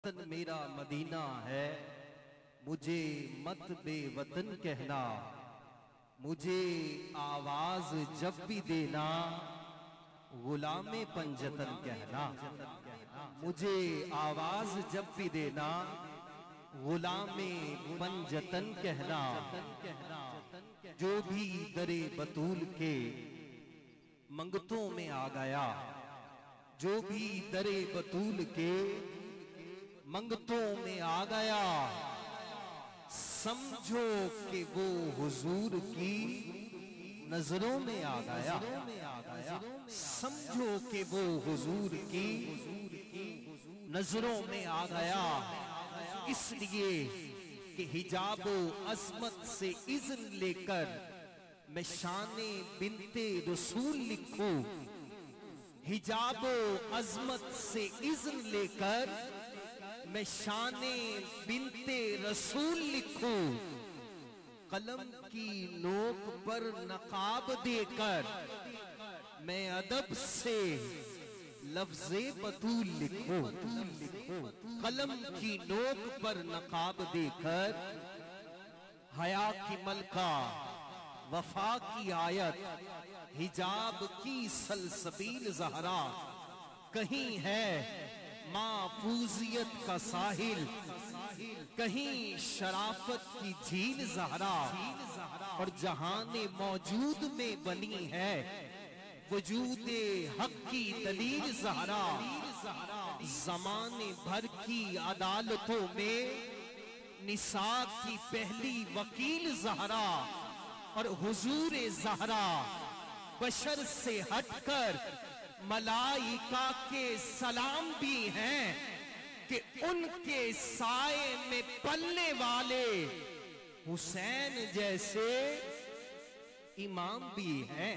वतन मेरा मदीना है, मुझे मत बेवतन कहना। मुझे आवाज जब भी देना, गुलामे पंजतन कहना। मुझे आवाज जब भी देना, गुलामे पंजतन कहना। जो भी दरे बतूल के मंगतों में आ गया, जो भी दरे बतूल के मंगतों में आ गया, समझो कि वो हुजूर की नजरों में आ गया। समझो कि वो हुजूर की नजरों में आ गया। इसलिए कि हिजाबो अजमत से इज़्न लेकर मैं शाने बिनते रसूल लिखूं। हिजाबो अजमत से इज़्न लेकर मैं शाने बिनते रसूल लिखूं। कलम की नोक पर नकाब देकर मैं अदब से लफ्ज़े बतूल लिखूं। कलम की नोक पर नकाब देकर हया की मलका, वफा की आयत, हिजाब की सलसबील ज़हरा, कहीं है माफूजियत का साहिल, कहीं शराफत की झील ज़हरा। और जहाने मौजूद में बनी है वजूदे हक की दलील ज़हरा। ज़माने भर की अदालतों में निसा की पहली वकील ज़हरा। और हुजूर ज़हरा बशर से हटकर मलाइका के सलाम भी हैं कि उनके साए में पलने वाले हुसैन जैसे इमाम भी हैं।